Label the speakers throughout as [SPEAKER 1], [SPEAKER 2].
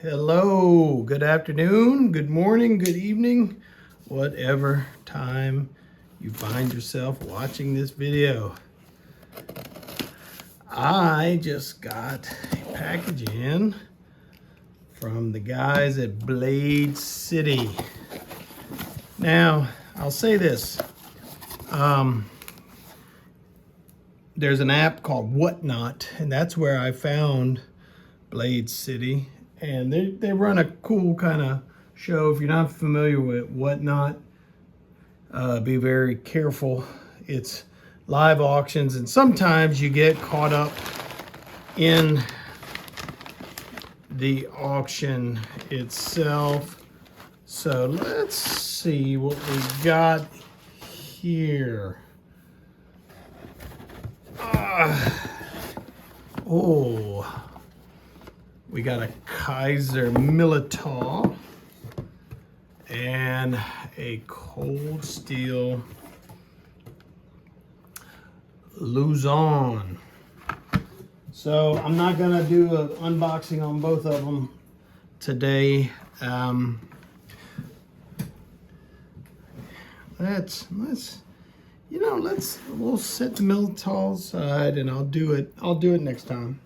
[SPEAKER 1] Hello, good afternoon, good morning, good evening, whatever time you find yourself watching this video. I just got a package in from the guys at Blade City. Now, I'll say this. There's an app called Whatnot, and that's where I found Blade City. And they run a cool kind of show. If you're not familiar with Whatnot, be very careful. It's live auctions, and sometimes you get caught up in the auction itself. So let's see what we got here. We got a Kaiser Militar and a Cold Steel Luzon. So I'm not gonna do an unboxing on both of them today. We'll set the Militar aside, and I'll do it next time.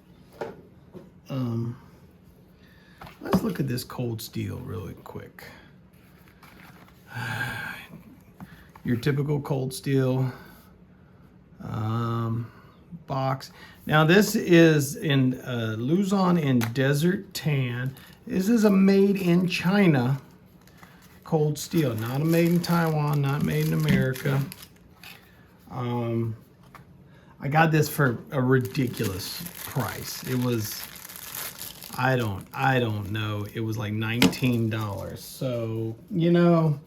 [SPEAKER 1] Let's look at this Cold Steel really quick. Your typical Cold Steel box. Now this is in Luzon in Desert Tan. This is a made in China Cold Steel, not a made in Taiwan, not made in America. I got this for a ridiculous price. It was, I don't know, it was like $19. So, you know,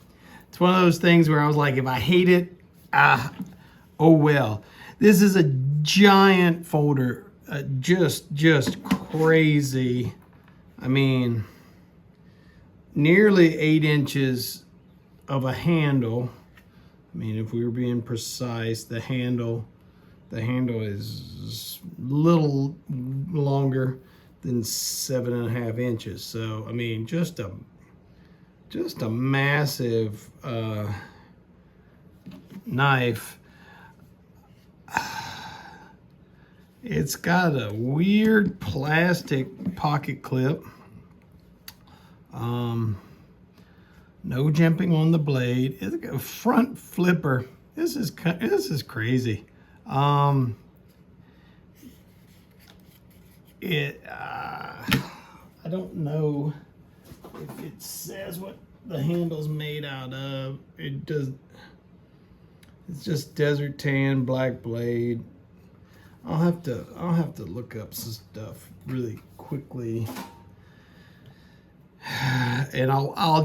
[SPEAKER 1] it's one of those things where I was like, if I hate it, oh well. This is a giant folder, just crazy. I mean, nearly 8 inches of a handle. I mean, if we were being precise, the handle is a little longer than 7.5 inches. So, I mean, just a massive knife. It's got a weird plastic pocket clip. No jimping on the blade. It's a front flipper. This is crazy. I don't know if it says what the handle's made out of. It does. It's just Desert Tan, black blade. I'll have to look up some stuff really quickly, and I'll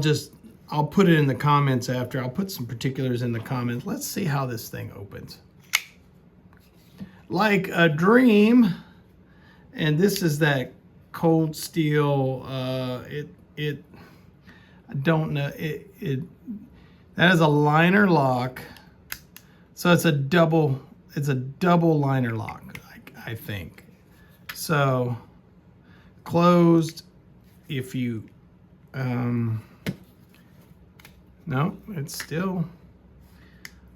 [SPEAKER 1] put it in the comments after. I'll put some particulars in the comments. Let's see how this thing opens. Like a dream. And this is that Cold Steel. I don't know. That is a liner lock. So it's a double liner lock, I think. So closed. If you no, it's still,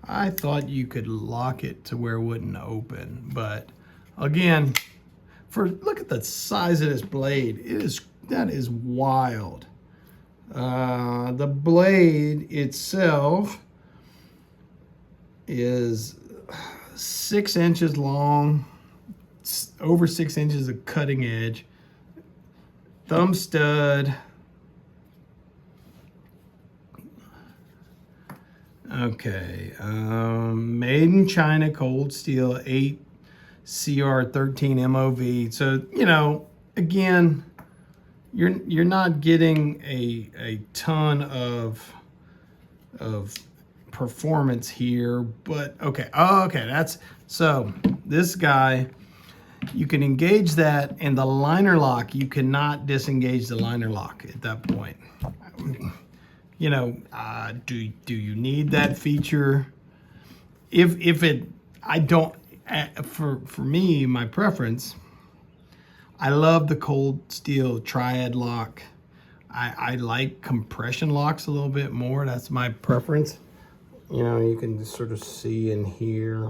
[SPEAKER 1] I thought you could lock it to where it wouldn't open, but again, look at the size of this blade. That is wild. The blade itself is 6 inches long, over 6 inches of cutting edge, thumb stud. Okay, made in China, Cold Steel, 8 CR 13 MOV. So, you know, again, you're not getting a ton of performance here, but okay. Oh, okay, so this guy, you can engage that, and the liner lock, you cannot disengage the liner lock at that point. You know, do you need that feature? I don't, for me, my preference, I love the Cold Steel triad lock. I like compression locks a little bit more. That's my preference. You know, you can sort of see in here.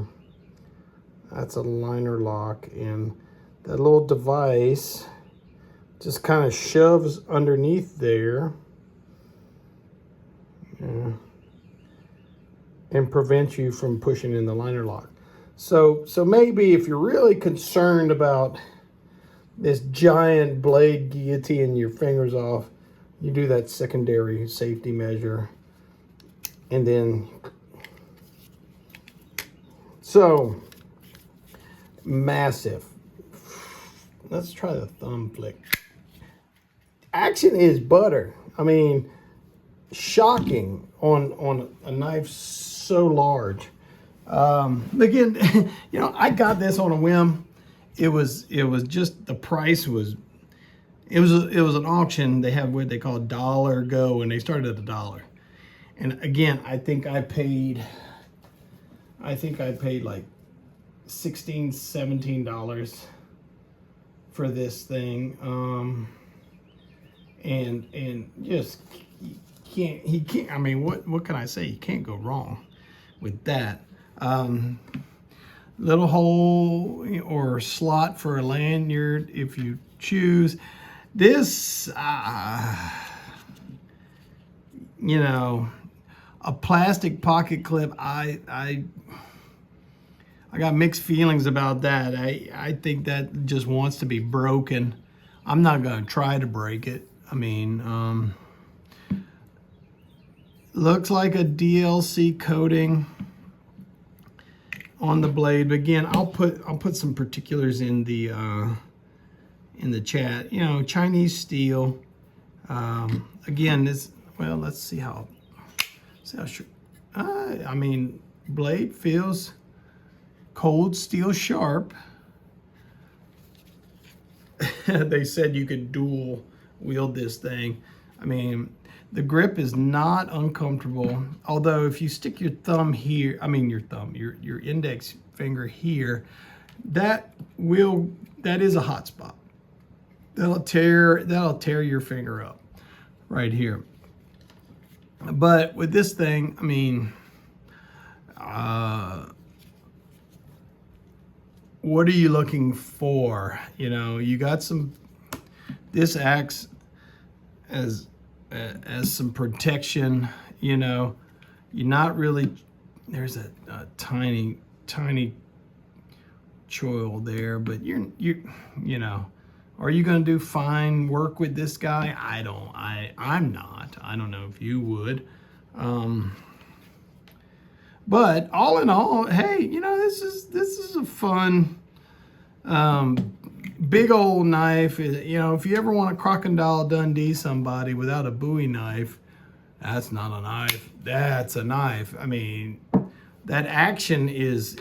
[SPEAKER 1] That's a liner lock, and that little device just kind of shoves underneath there. Yeah. And prevents you from pushing in the liner lock. So maybe if you're really concerned about this giant blade guillotining your fingers off, you do that secondary safety measure. And then, so massive. Let's try the thumb flick. Action is butter. I mean, shocking on a knife so large. Again, you know, I got this on a whim. It was just, the price was, it was an auction. They have what they call dollar go, and they started at $1. And again, I think I paid like $16, $17 for this thing. And just, he can't, I mean, what can I say? You can't go wrong with that. Little hole or slot for a lanyard if you choose. This, you know, a plastic pocket clip, I got mixed feelings about that. I think that just wants to be broken. I'm not gonna try to break it. I mean, looks like a DLC coating on the blade, but again, I'll put some particulars in the chat. You know, Chinese steel. Again, this, well, let's see how sure. I mean, blade feels cold steel sharp. They said you could dual wield this thing. I mean, the grip is not uncomfortable, although if you stick your thumb here, I mean your index finger here, that is a hot spot. That'll tear your finger up right here. But with this thing, I mean, what are you looking for? You know, you got some, this acts as some protection. You know, you're not really, there's a tiny choil there, but you know, are you going to do fine work with this guy? I'm not. I don't know if you would. But all in all, hey, you know, this is a fun, big old knife. You know, if you ever want to Crocodile Dundee somebody without a Bowie knife, that's not a knife. That's a knife. I mean, that action is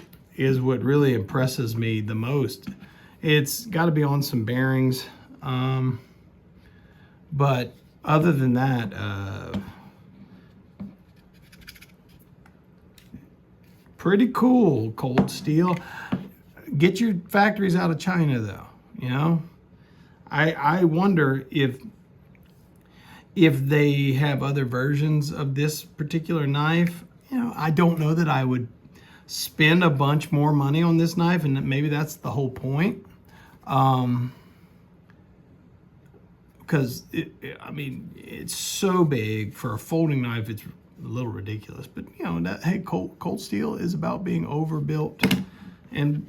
[SPEAKER 1] what really impresses me the most. It's got to be on some bearings, but other than that, pretty cool. Cold Steel. Get your factories out of China, though. You know, I wonder if they have other versions of this particular knife. You know, I don't know that I would spend a bunch more money on this knife, and maybe that's the whole point. Because I mean, it's so big for a folding knife. It's a little ridiculous, but you know, that, hey, Cold Steel is about being overbuilt and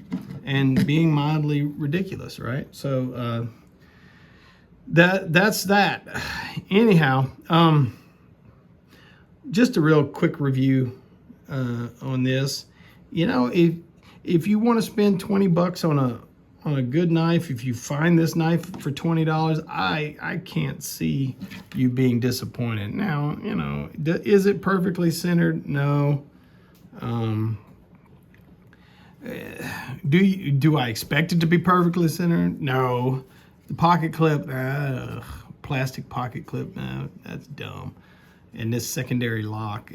[SPEAKER 1] being mildly ridiculous, right? So that's that. Anyhow, just a real quick review on this. You know, if you want to spend $20 on a good knife, if you find this knife for $20, I can't see you being disappointed. Now, you know, is it perfectly centered? No. Do I expect it to be perfectly centered? No. The pocket clip, plastic pocket clip, no, that's dumb. And this secondary lock,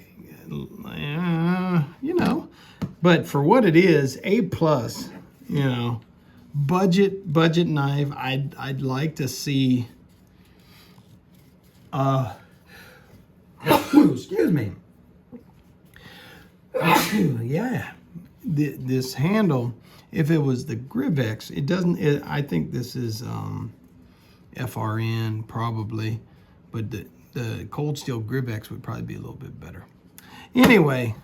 [SPEAKER 1] you know, but for what it is, A+, you know, budget knife. I'd like to see Excuse me. Yeah, this handle, if it was the Grivex, it doesn't. I think this is FRN probably, but the Cold Steel Grivex would probably be a little bit better. Anyway,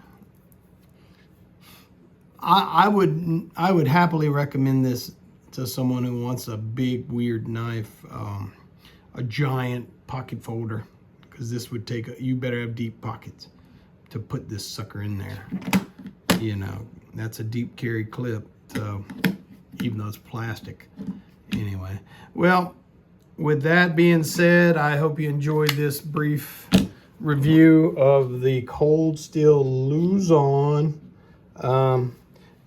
[SPEAKER 1] I would happily recommend this to someone who wants a big weird knife, a giant pocket folder, because this would take you better have deep pockets to put this sucker in there. You know, that's a deep carry clip, so even though it's plastic. Anyway, well, with that being said, I hope you enjoyed this brief review of the Cold Steel Luzon.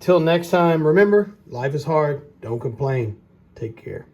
[SPEAKER 1] Till next time, remember, life is hard. Don't complain. Take care.